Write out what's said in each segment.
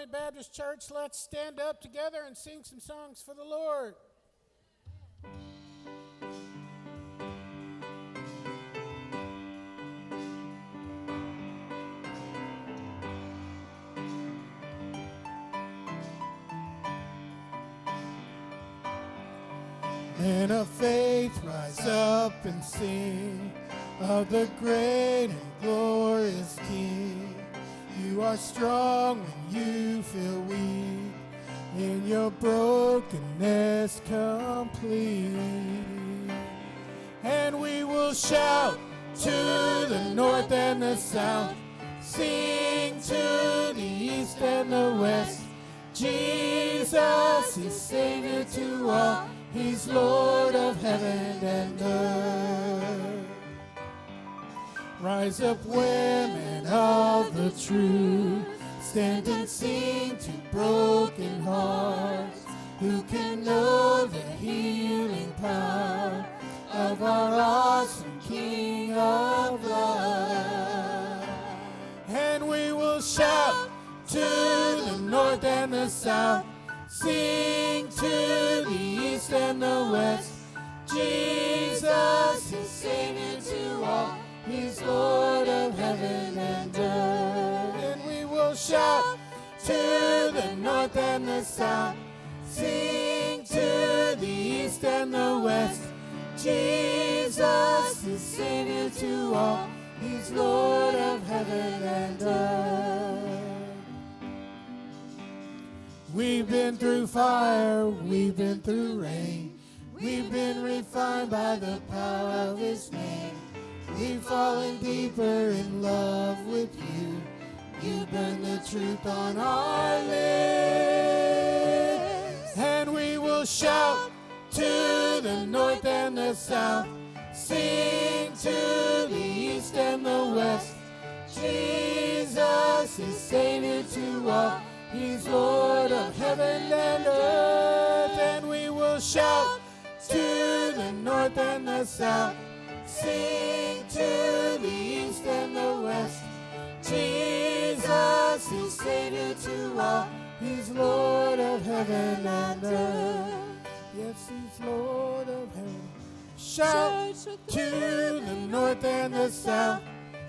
Pointe Baptist Church, let's stand up together and sing some songs for the Lord. Men of faith, rise up and sing of the great and glorious King. You are strong when you feel weak, in your brokenness complete. And we will shout to the north and the south, sing to the east and the west. Jesus is Savior to all, He's Lord of heaven and earth. Rise up, women of the truth, stand and sing to broken hearts, who can know the healing power of our awesome King of love. And we will shout to the north and the south, sing to the east and the west. Jesus is Savior to all, He's Lord of heaven and earth. And we will shout to the north and the south, sing to the east and the west. Jesus is Savior to all, He's Lord of heaven and earth. We've been through fire, we've been through rain, we've been refined by the power of His name. We've fallen deeper in love with you. You burn the truth on our lips. And we will shout to the north and the south, sing to the east and the west. Jesus is Savior to all, He's Lord of heaven and earth. And we will shout to the north and the south, sing to the east and the west. Jesus is Savior to all, He's Lord of heaven and earth. Yes, He's Lord of heaven. Shout to the north and the south,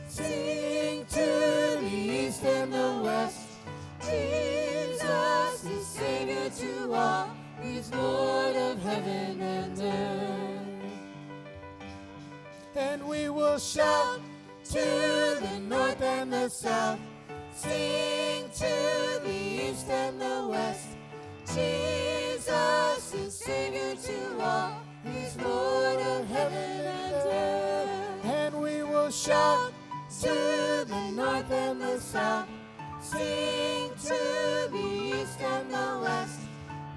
sing to the east and the west. Jesus is Savior to all, He's Lord of heaven and earth. And we will shout to the north and the south, sing to the east and the west. Jesus is Savior to all, He's Lord of heaven and earth. And we will shout to the north and the south, sing to the east and the west.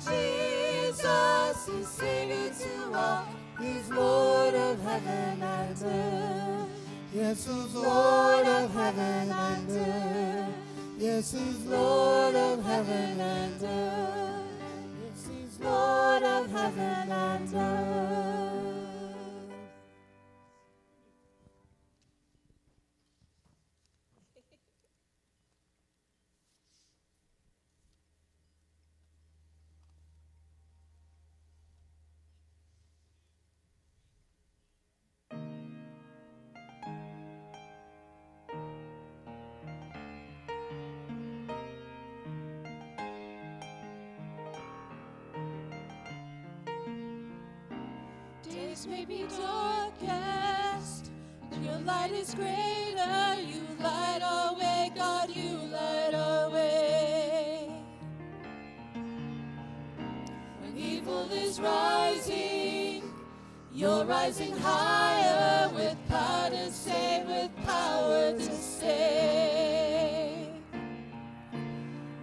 Jesus is Savior to all, He's Lord of heaven and earth. Yes, He's Lord of heaven and earth. Yes, He's Lord of heaven and earth. Yes, He's Lord of heaven and earth. Days may be darkest, but your light is greater. You light our way, God, you light our way. When evil is rising, you're rising higher, with power to save, with power to save.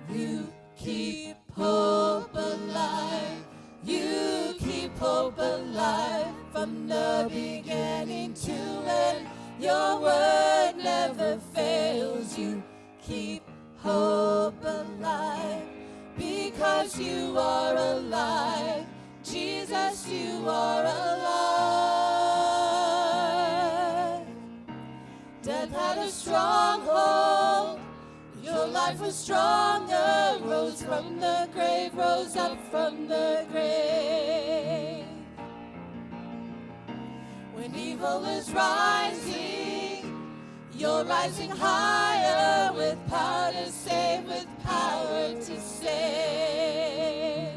You keep hope alive, you keep hope alive, from the beginning to end. Your word never fails. You keep hope alive, because you are alive. Jesus, you are alive. Death had a stronghold, your life life was stronger, rose from the grave, rose up from the grave. When evil is rising, you're rising higher with power to save, with power to save.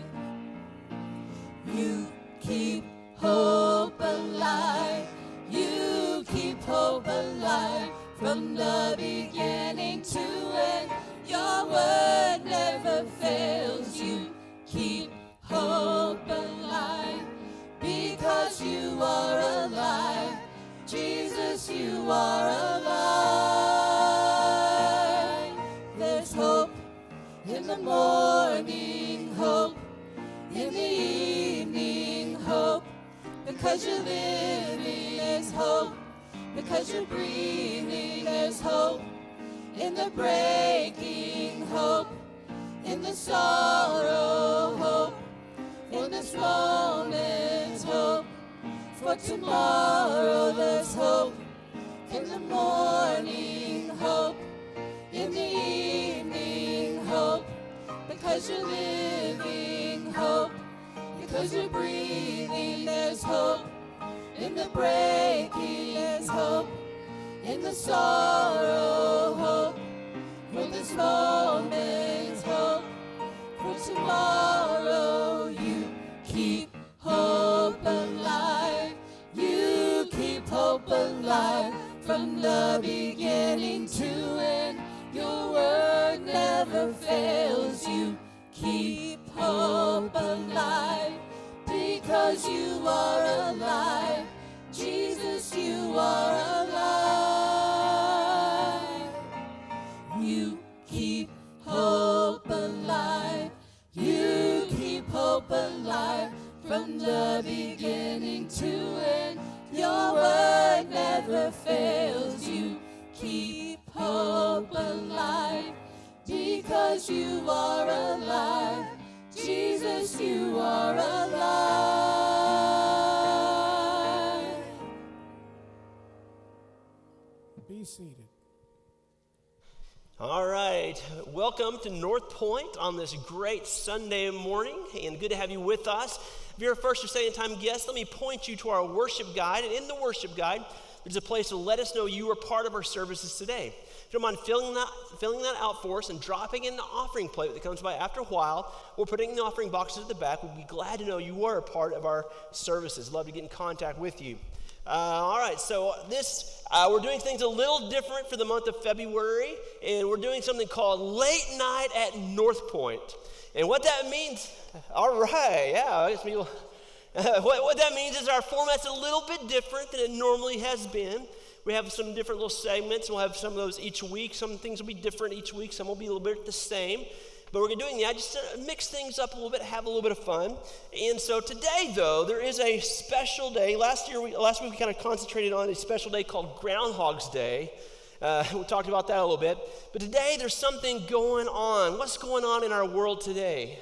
You keep hope alive, you keep hope alive, from the beginning to end. Your word never fails, you keep hope alive, because you are alive. Jesus, you are alive. There's hope in the morning, hope in the evening, hope because you're living. There's hope because you're breathing. There's hope in the breaking, hope in the sorrow, hope in this moment, hope for tomorrow. There's hope in the morning, hope in the evening, hope because you're living, hope because you're breathing. There's hope in the breaking, there's hope in the sorrow, hope for this moment, hope for tomorrow. You keep hope alive, you keep hope alive, from the beginning to end. Your word never fails, you keep hope alive, because you are alive. Jesus, you are alive. You keep hope alive, you keep hope alive, from the beginning to end. Your word never fails, you keep hope alive, because you are alive. Jesus, you are alive. Be seated. All right, welcome to North Pointe on this great Sunday morning, and good to have you with us. If you're a first or second time guest, let me point you to our worship guide, and in the worship guide, there's a place to let us know you are part of our services today. If you don't mind filling that out for us and dropping in the offering plate that comes by after a while, or putting in the offering boxes at the back, we'll be glad to know you are a part of our services. Love to get in contact with you. All right, so we're doing things a little different for the month of February, and we're doing something called Late Night at North Pointe. And what that means, all right, yeah, I guess we'll, what that means is our format's a little bit different than it normally has been. We have some different little segments. We'll have some of those each week. Some things will be different each week. Some will be a little bit the same. But we're doing that just to mix things up a little bit, have a little bit of fun. And so today, though, there is a special day. Last week we kind of concentrated on a special day called Groundhog's Day. We talked about that a little bit. But today there's something going on. What's going on in our world today?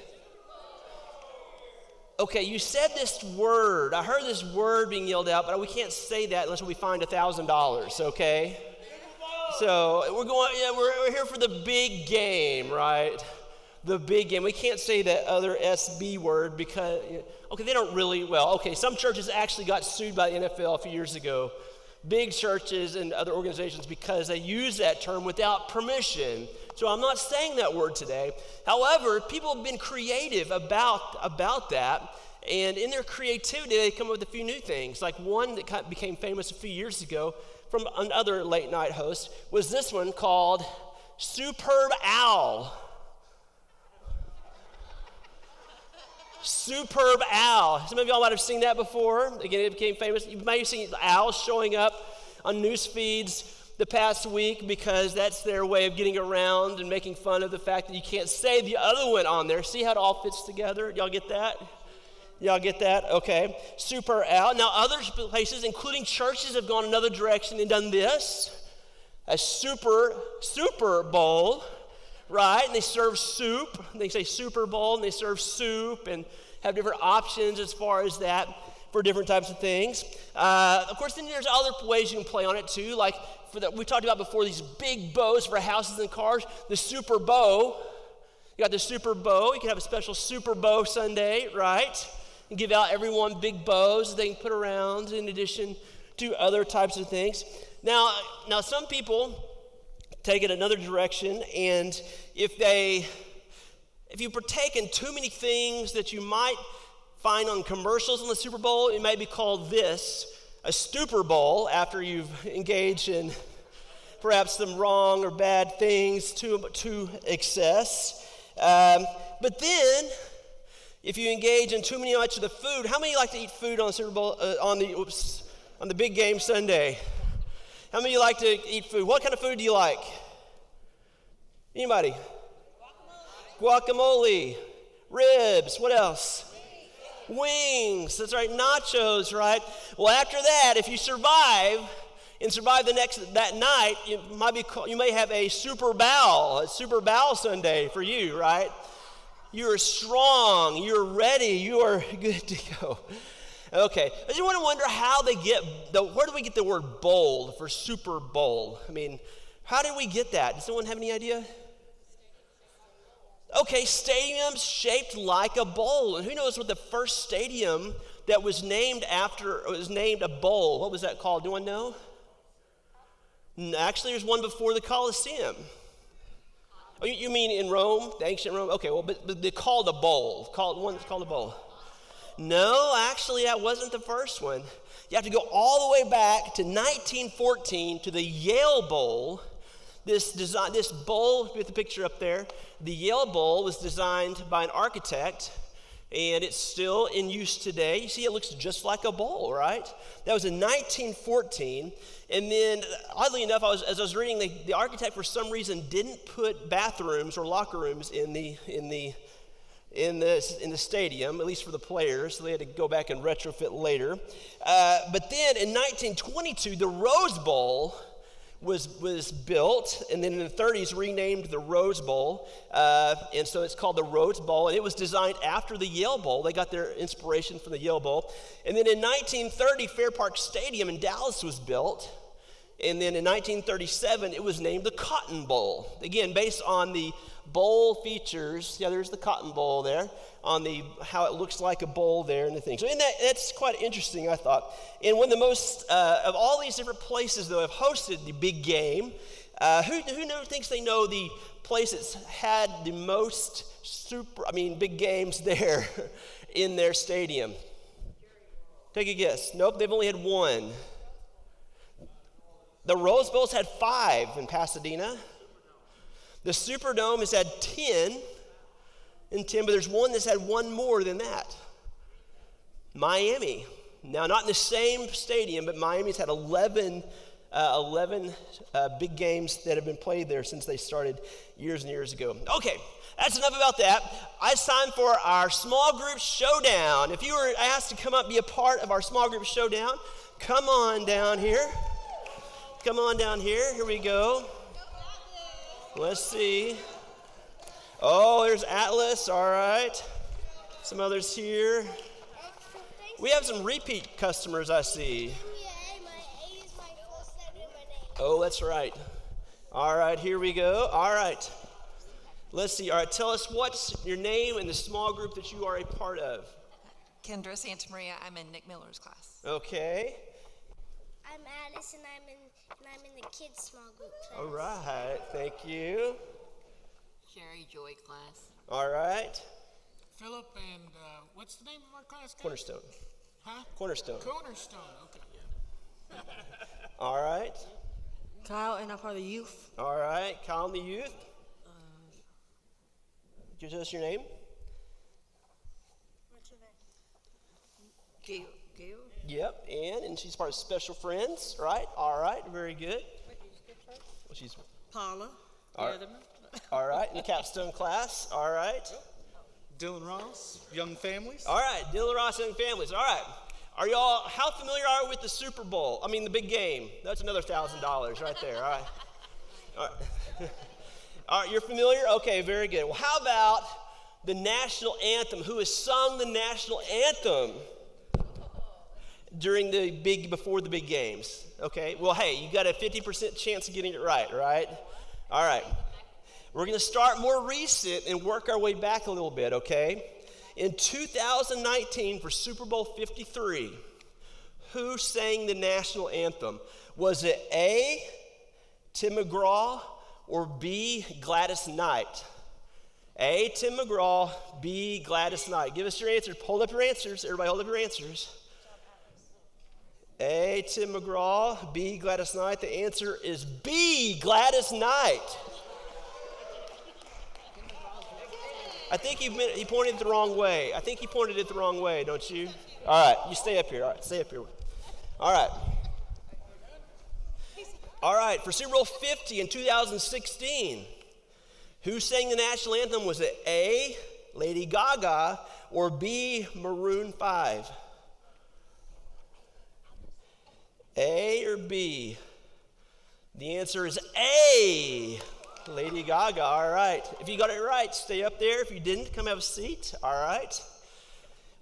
Okay, you said this word. I heard this word being yelled out, but we can't say that unless we find $1,000, okay? So we're here for the big game, right? The big game. We can't say that other SB word because, okay, they don't really, some churches actually got sued by the NFL a few years ago. Big churches and other organizations because they use that term without permission. So I'm not saying that word today. However, people have been creative about that. And in their creativity, they come up with a few new things. Like one that kind of became famous a few years ago from another late night host was this one called Superb Owl. Superb Owl. Some of y'all might have seen that before. Again, it became famous. You might have seen owls showing up on news feeds the past week because that's their way of getting around and making fun of the fact that you can't say the other one on there. See how it all fits together? Y'all get that? Y'all get that? Okay. Super Owl. Now, other places, including churches, have gone another direction and done this. A Super Bowl. Right, and they serve soup. They say Super Bowl, and they serve soup and have different options as far as that. for different types of things. Of course, then there's other ways you can play on it too, like we talked about before, these big bows for houses and cars. The super bow. You got the super bow. You can have a special super bow Sunday, right? And give out everyone big bows that they can put around in addition to other types of things. Now some people take it another direction, and if you partake in too many things that you might find on commercials in the Super Bowl, it may be called this, a stupor bowl, after you've engaged in perhaps some wrong or bad things to excess. But then, if you engage in too much of the food, how many like to eat food on the Super Bowl, on the big game Sunday? How many like to eat food? What kind of food do you like? Anybody? Guacamole, ribs, what else? Wings, that's right, nachos, right? Well, after that, if you survive that night, you may have a super bowl Sunday for you, right? You are strong, you're ready, you are good to go. Okay, I just want to wonder how where do we get the word bowl for Super Bowl? I mean, how did we get that? Does anyone have any idea? Okay, stadiums shaped like a bowl. And who knows what the first stadium that was named a bowl? What was that called? Do anyone know? Actually, there's one before the Colosseum. Oh, you mean in Rome, the ancient Rome? Okay, well, but they called a bowl. One that's called a bowl. No, actually, that wasn't the first one. You have to go all the way back to 1914 to the Yale Bowl. This bowl, with the picture up there, the Yale Bowl was designed by an architect, and it's still in use today. You see, it looks just like a bowl, right? That was in 1914, and then, oddly enough, as I was reading, the architect, for some reason, didn't put bathrooms or locker rooms in the stadium, at least for the players, so they had to go back and retrofit later. But then, in 1922, the Rose Bowl was built, and then in the 30s renamed the Rose Bowl, and so it's called the Rose Bowl, and it was designed after the Yale Bowl. They got their inspiration from the Yale Bowl. And then in 1930, Fair Park Stadium in Dallas was built, and then in 1937, it was named the Cotton Bowl. Again, based on the bowl features. Yeah, there's the Cotton Bowl there, on how it looks like a bowl there and the thing. So that's quite interesting, I thought. And one of the most, of all these different places, though, have hosted the big game, who thinks they know the place that's had the most big games there in their stadium? Take a guess. Nope, they've only had one. The Rose Bowl's had 5 in Pasadena. The Superdome has had 10, but there's one that's had one more than that. Miami. Now, not in the same stadium, but Miami's had 11 big games that have been played there since they started years and years ago. Okay, that's enough about that. It's time for our small group showdown. If you were asked to come up and be a part of our small group showdown, come on down here. Come on down here. Here we go. Let's see. Oh, there's Atlas. All right. Some others here. We have some repeat customers, I see. Oh, that's right. All right, here we go. All right. Let's see. All right, tell us what's your name and the small group that you are a part of. Kendra Santamaria. I'm in Nick Miller's class. Okay. I'm Alice, and I'm in the kids' small group class. All right. Thank you. Sherry Joy class. All right. Philip and what's the name of our class? Cornerstone. Huh? Cornerstone. Cornerstone. Okay. All right. Kyle, and I'm part of the youth. All right. Kyle and the youth. Could you tell us your name? What's your name? Gail. Yep. And she's part of Special Friends, right? All right. Very good. Well, she's Paula. all right. All right. In the capstone class. All right. Dylan Ross, Young Families. All right. Dylan Ross and families. All right. How familiar are you with the Super Bowl? I mean, the big game. That's another $1,000 right there. All right. All right. All right. You're familiar? Okay. Very good. Well, how about the national anthem? Who has sung the national anthem? before the big games? Okay, well, hey, you got a 50% chance of getting it right? All right. We're going to start more recent and work our way back a little bit, okay? In 2019 for Super Bowl 53, who sang the national anthem? Was it A, Tim McGraw, or B, Gladys Knight? A, Tim McGraw, B, Gladys Knight. Give us your answers. Hold up your answers. Everybody hold up your answers. A, Tim McGraw, B, Gladys Knight. The answer is B, Gladys Knight. I think he pointed it the wrong way. I think he pointed it the wrong way, don't you? All right, you stay up here. All right, stay up here. All right. All right, for Super Bowl 50 in 2016, who sang the national anthem? Was it A, Lady Gaga, or B, Maroon 5? A or B? The answer is A, Lady Gaga. All right. If you got it right, stay up there. If you didn't, come have a seat. All right.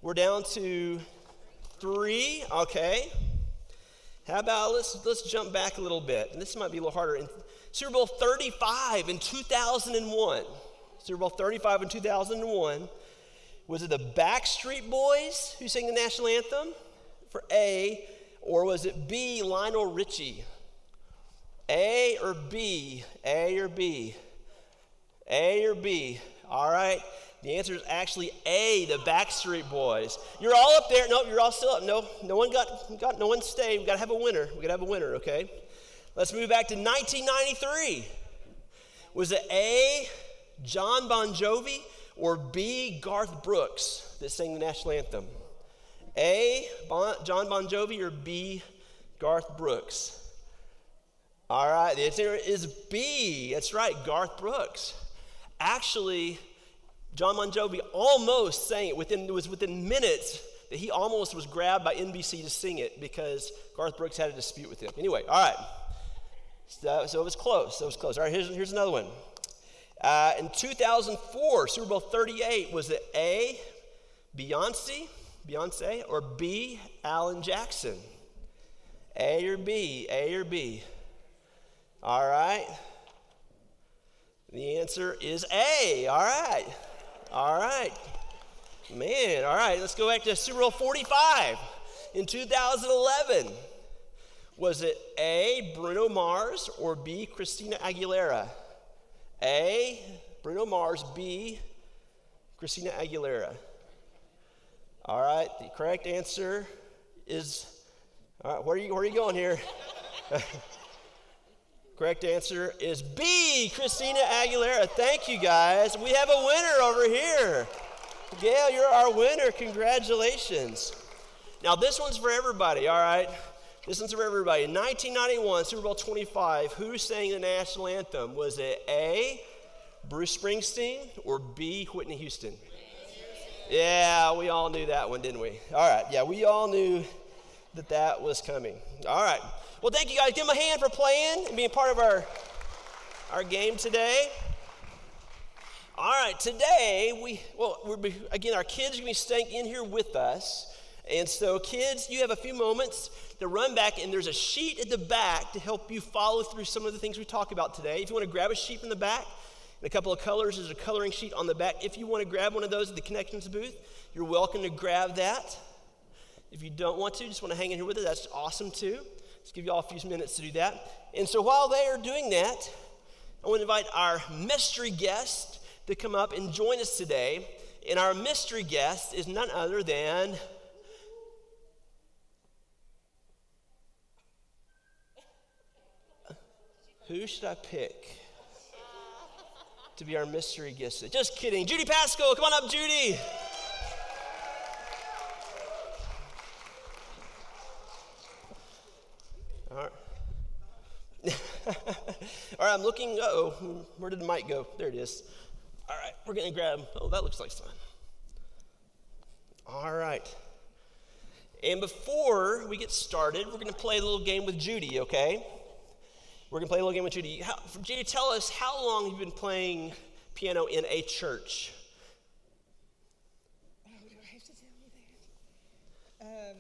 We're down to 3. Okay. How about let's jump back a little bit. And this might be a little harder. In Super Bowl 35 in 2001. Super Bowl 35 in 2001. Was it the Backstreet Boys who sang the national anthem for A, or was it B, Lionel Richie? A or B? A or B? A or B? All right. The answer is actually A, the Backstreet Boys. You're all up there. Nope, you're all still up. No one no one stayed. We got to have a winner. Okay? Let's move back to 1993. Was it A, John Bon Jovi, or B, Garth Brooks that sang the national anthem? A, John Bon Jovi, or B, Garth Brooks? All right, the answer is B. That's right, Garth Brooks. Actually, John Bon Jovi almost sang it. It was within minutes that he almost was grabbed by NBC to sing it because Garth Brooks had a dispute with him. Anyway, all right. So it was close. All right, here's another one. In 2004, Super Bowl 38, was it A, Beyonce, or B, Alan Jackson? A or B? A or B? All right. The answer is A. All right. Man, all right. Let's go back to Super Bowl 45 in 2011. Was it A, Bruno Mars, or B, Christina Aguilera? A, Bruno Mars, B, Christina Aguilera. All right, the correct answer is, all right, where are you going here? Correct answer is B, Christina Aguilera. Thank you, guys. We have a winner over here. Gail, you're our winner. Congratulations. Now, this one's for everybody, all right? This one's for everybody. In 1991, Super Bowl 25, who sang the national anthem? Was it A, Bruce Springsteen, or B, Whitney Houston? Yeah, we all knew that one, didn't we? All right, yeah, we all knew that was coming. All right. Well, thank you, guys. Give them a hand for playing and being part of our game today. All right, today, again, our kids are going to be staying in here with us. And so, kids, you have a few moments to run back, and there's a sheet at the back to help you follow through some of the things we talk about today. If you want to grab a sheet from the back, and a couple of colors, there's a coloring sheet on the back. If you want to grab one of those at the Connections booth, you're welcome to grab that. If you don't want to, just want to hang in here with it, that's awesome too. Let's give you all a few minutes to do that. And so while they are doing that, I want to invite our mystery guest to come up and join us today. And our mystery guest is none other than who should I pick to be our mystery guest? Just kidding. Judy Pascal, come on up, Judy. All right. All right, I'm looking. Where did the mic go? There it is. All right, we're going to grab. Oh, that looks like fun. All right. And before we get started, we're going to play a little game with Judy, okay? We're going to play a little game with Judy. Judy, tell us, how long have you been playing piano in a church? Oh, do I have to tell you that?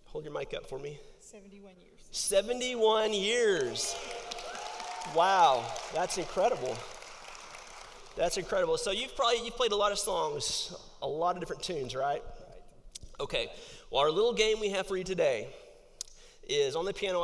Hold your mic up for me. 71 years. 71 years. Wow, that's incredible. That's incredible. So you've played a lot of songs, a lot of different tunes, right? Okay. Well, our little game we have for you today is on the piano.